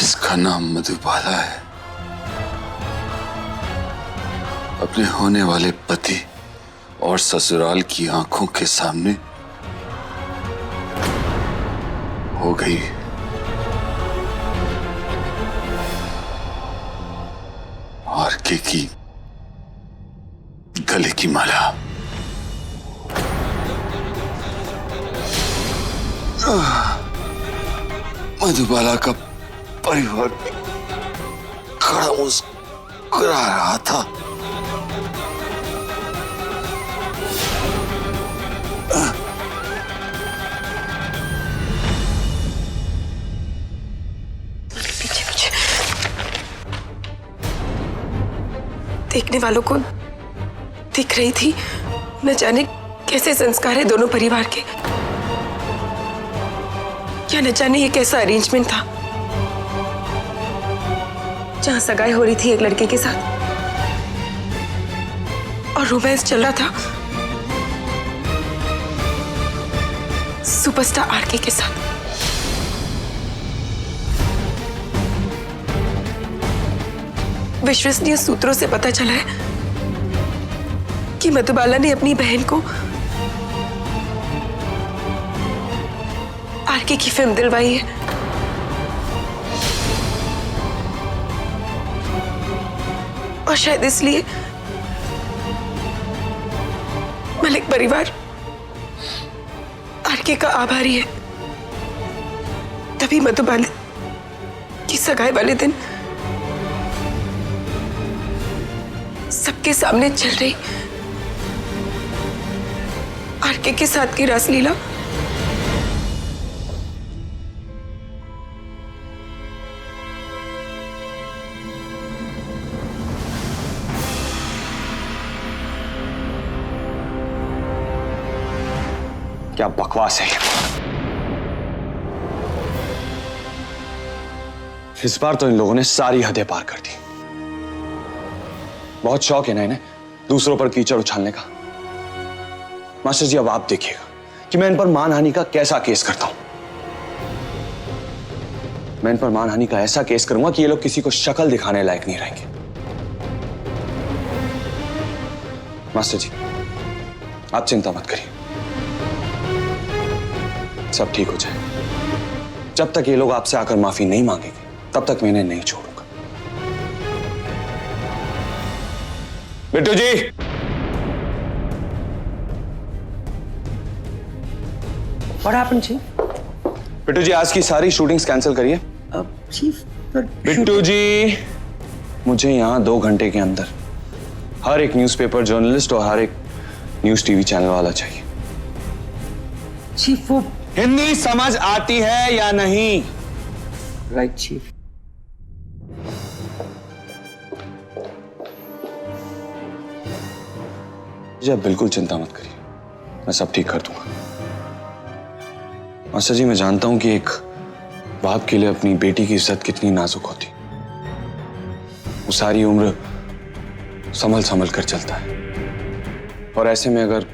जिसका नाम मधुबाला है अपने होने वाले पति और ससुराल की आंखों के सामने हो गई आरके की गले की माला। मधुबाला का परिवार भी खड़ा मुस्कुरा रहा था। देखने वालों को दिख रही थी न जाने कैसे संस्कार है दोनों परिवार के, क्या न जाने ये कैसा अरेंजमेंट था जहां सगाई हो रही थी एक लड़के के साथ और रोमांस चल रहा था सुपरस्टार आरके के साथ। विश्वसनीय सूत्रों से पता चला है कि मधुबाला ने अपनी बहन को आरके की फिल्म दिलवाई है। और शायद इसलिए मलिक परिवार आरके का आभारी है। तभी मधुबाला की सगाई वाले दिन सबके सामने चल रही आरके के साथ की रासलीला क्या बकवास है। इस बार तो इन लोगों ने सारी हदें पार कर दी। बहुत शौक है ना इन्हें दूसरों पर कीचड़ उछालने का। मास्टर जी अब आप देखिएगा कि मैं इन पर मानहानि का कैसा केस करता हूं। मैं इन पर मानहानि का ऐसा केस करूंगा कि ये लोग किसी को शक्ल दिखाने लायक नहीं रहेंगे। मास्टर जी आप चिंता मत करिए, सब ठीक हो जाए। जब तक ये लोग आपसे आकर माफी नहीं मांगेंगे तब तक मैं इन्हें नहीं छोड़ूंगा। बिट्टू जी, What happened, Chief? बिट्टू जी आज की सारी शूटिंग्स कैंसिल करिए। Chief, but बिट्टू जी मुझे यहाँ 2 घंटे के अंदर हर एक न्यूज़पेपर जर्नलिस्ट और हर एक न्यूज़ टीवी चैनल वाला चाहिए। Chief, वो हिंदी समझ आती है या नहीं? right, Chief. जी आप बिल्कुल चिंता मत करिए, मैं सब ठीक कर दूंगा। मास्टर जी मैं जानता हूं कि एक बाप के लिए अपनी बेटी की इज्जत कितनी नाजुक होती। वो सारी उम्र संभल संभल कर चलता है और ऐसे में अगर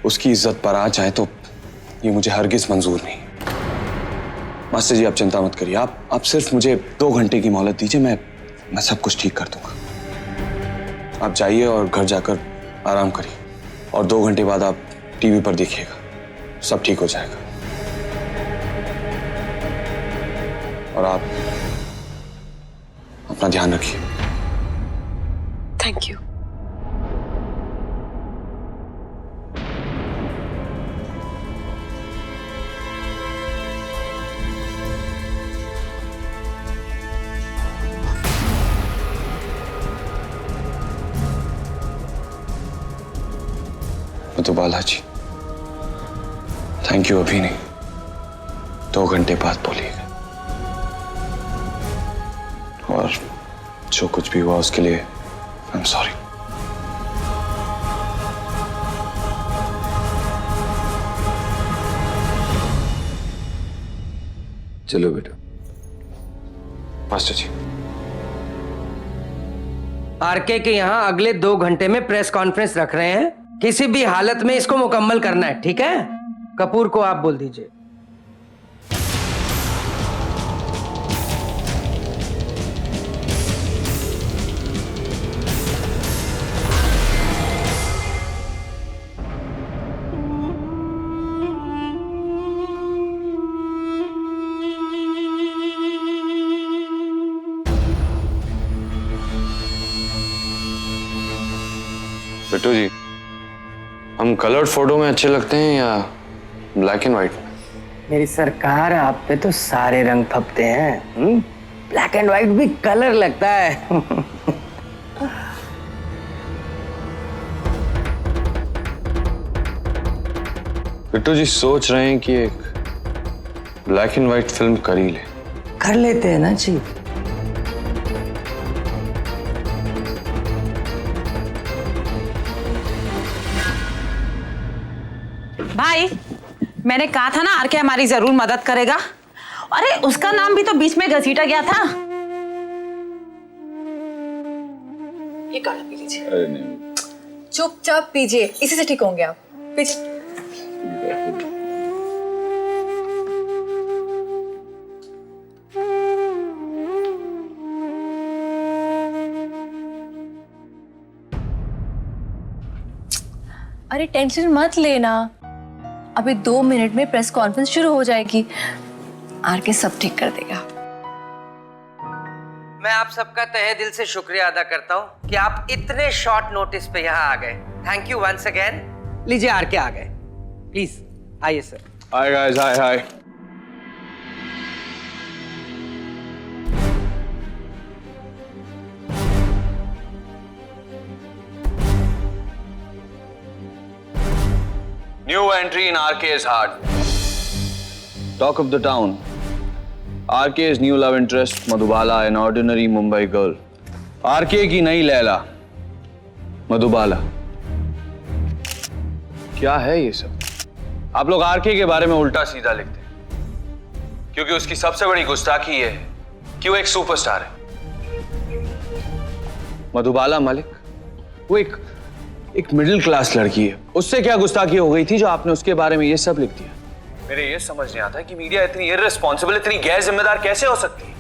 उसकी इज्जत पर आ जाए तो ये मुझे हरगिज मंजूर नहीं। मास्टर जी आप चिंता मत करिए, आप सिर्फ मुझे 2 घंटे की मोहलत दीजिए, मैं सब कुछ ठीक कर दूंगा। आप जाइए और घर जाकर आराम करिए और 2 घंटे बाद आप टीवी पर देखिएगा, सब ठीक हो जाएगा। और आप अपना ध्यान रखिए। Thank you. Madhubala ji thank you, अभी नहीं 2 घंटे बाद बोलिएगा। और जो कुछ भी हुआ उसके लिए आई एम सॉरी। चलो बेटा। मास्टर जी आरके के यहाँ अगले 2 घंटे में प्रेस कॉन्फ्रेंस रख रहे हैं, किसी भी हालत में इसको मुकम्मल करना है, ठीक है? कपूर को आप बोल दीजिए। बिट्टू जी, हम कलर्ड फोटो में अच्छे लगते हैं या ब्लैक एंड व्हाइट? मेरी सरकार, आप पे तो सारे रंग फपते हैं। ब्लैक एंड व्हाइट भी कलर लगता है। बिट्टू जी सोच रहे हैं कि एक ब्लैक एंड व्हाइट फिल्म कर ही ले। कर लेते हैं ना जी। भाई, मैंने कहा था ना आरके हमारी जरूर मदद करेगा। अरे उसका नाम भी तो बीच में घसीटा गया था। ये काढ़ा पी लीजिए। अरे नहीं, चुपचाप पीजिए, इसी से ठीक होंगे आप। पीजिए। अरे टेंशन मत लेना, अभी 2 मिनट में प्रेस कॉन्फ्रेंस शुरू हो जाएगी। आरके सब ठीक कर देगा। मैं आप सबका तहे दिल से शुक्रिया अदा करता हूँ कि आप इतने शॉर्ट नोटिस पे यहाँ आ गए। Thank you once again. लीजिए आरके आ गए, प्लीज आइए sir. Hi guys, hi hi. New entry in RK's heart. Talk of the town. RK's new love interest, Madhubala, an ordinary Mumbai girl. RK की नई लैला, मधुबाला। क्या है ये सब? आप लोग RK के बारे में उल्टा सीधा लिखते हैं, क्योंकि उसकी सबसे बड़ी गुस्ताखी ये है कि वो एक सुपरस्टार है। मधुबाला मलिक, वो एक मिडिल क्लास लड़की है। उससे क्या गुस्ताखी हो गई थी जो आपने उसके बारे में ये सब लिख दिया? मेरे ये समझ नहीं आता कि मीडिया इतनी इररिस्पॉन्सिबल, इतनी गैर जिम्मेदार कैसे हो सकती है।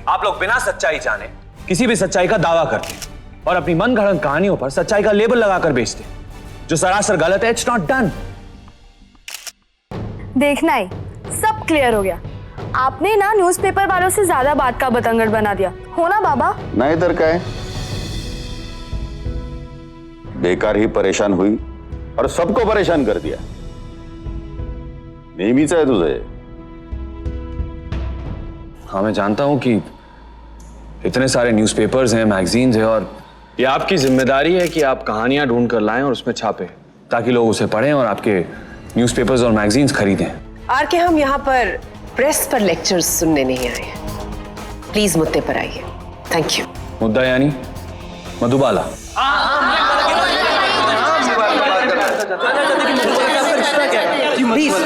आप लोग बिना सच्चाई जाने किसी भी सच्चाई का दावा करते हैं और अपनी मन गढ़ंत कहानियों पर सच्चाई का लेबल लगाकर बेचते हैं, जो सरासर गलत है। It's not done. देखना ही सब क्लियर हो गया। आपने ना न्यूज़पेपर वालों से ज्यादा बात का बतंगड़ बना दिया हो ना बाबा? नहीं इधर का है, बेकार ही परेशान हुई और सबको परेशान कर दिया। नेहमीच है तुझे। हाँ मैं जानता हूं कि इतने सारे न्यूज़पेपर्स हैं, मैगजीन्स हैं, और ये आपकी जिम्मेदारी है कि आप कहानियां ढूंढ कर लाएं और उसमें छापें, ताकि लोग उसे पढ़ें और आपके न्यूज़पेपर्स और मैगजीन्स खरीदें। आरके, हम यहाँ पर प्रेस पर लेक्चर्स सुनने नहीं आए, प्लीज मुद्दे पर आइए। Thank you. मुद्दा यानी मधुबाला।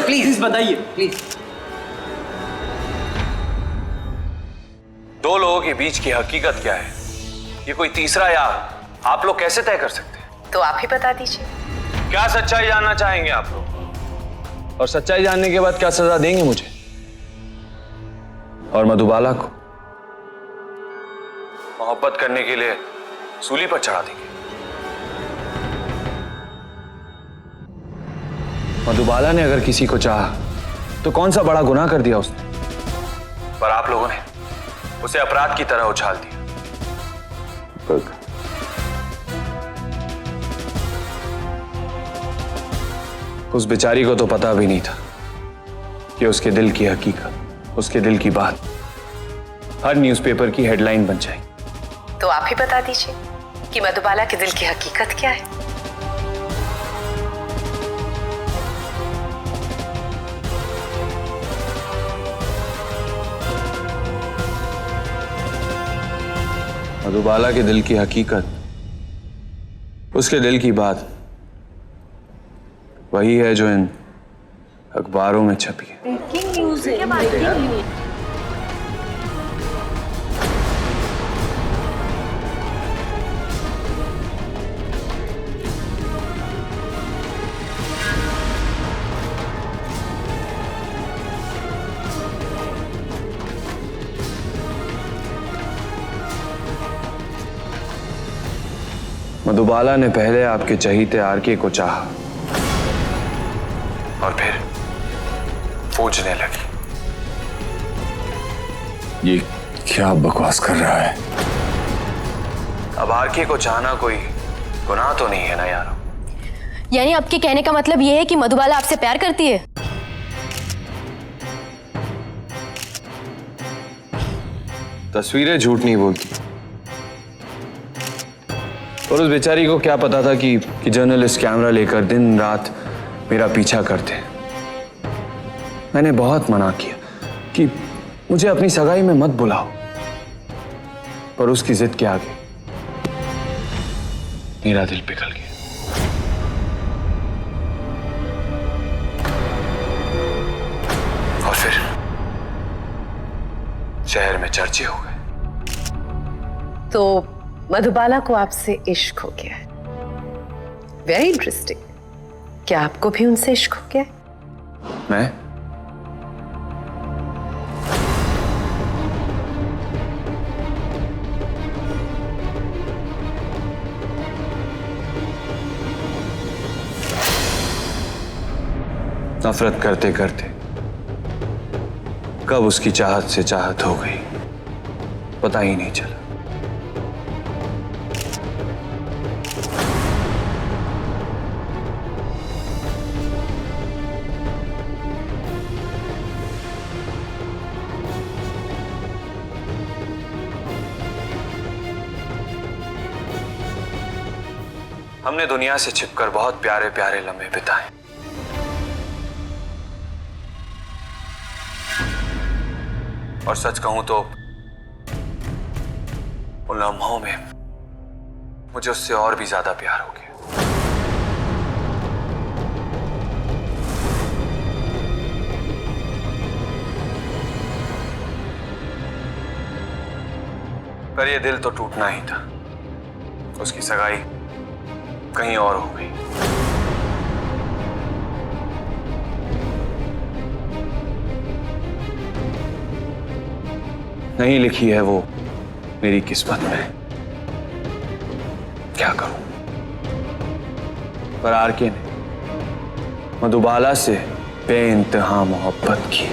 प्लीज बताइए प्लीज। दो लोगों के बीच की हकीकत क्या है, ये कोई तीसरा या आप लोग कैसे तय कर सकते हैं? तो आप ही बता दीजिए। क्या सच्चाई जानना चाहेंगे आप लोग? और सच्चाई जानने के बाद क्या सजा देंगे मुझे और मधुबाला को? मोहब्बत करने के लिए सूली पर चढ़ा देंगे। मधुबाला ने अगर किसी को चाहा तो कौन सा बड़ा गुनाह कर दिया उसने, पर आप लोगों ने उसे अपराध की तरह उछाल दिया। उस बेचारी को तो पता भी नहीं था कि उसके दिल की हकीकत, उसके दिल की बात हर न्यूज़पेपर की हेडलाइन बन जाएगी। तो आप ही बता दीजिए कि मधुबाला के दिल की हकीकत क्या है। मधुबाला के दिल की हकीकत, उसके दिल की बात वही है जो इन अखबारों में छपी है। मधुबाला ने पहले आपके चहीते आरके को चाहा और फिर पूछने लगी। ये क्या बकवास कर रहा है? अब आरके को चाहना कोई गुनाह तो नहीं है ना यार। यानी आपके कहने का मतलब ये है कि मधुबाला आपसे प्यार करती है? तस्वीरें झूठ नहीं बोलती। और उस बेचारी को क्या पता था कि जर्नलिस्ट कैमरा लेकर दिन रात मेरा पीछा करते। मैंने बहुत मना किया कि मुझे अपनी सगाई में मत बुलाओ, पर उसकी जिद के आगे मेरा दिल पिघल गया। और फिर शहर में चर्चे हो गए। तो मधुबाला को आपसे इश्क हो गया है। Very interesting. क्या आपको भी उनसे इश्क हो गया है? मैं? नफरत करते करते कब उसकी चाहत से चाहत हो गई पता ही नहीं चला। हमने दुनिया से छिपकर बहुत प्यारे प्यारे लम्हे बिताए। और सच कहूं तो उन लम्हों में मुझे उससे और भी ज्यादा प्यार हो गया। पर ये दिल तो टूटना ही था। उसकी सगाई कहीं और हो गई। नहीं लिखी है वो मेरी किस्मत में, क्या करूं। पर आरके ने मधुबाला से बेइंतहा मोहब्बत की।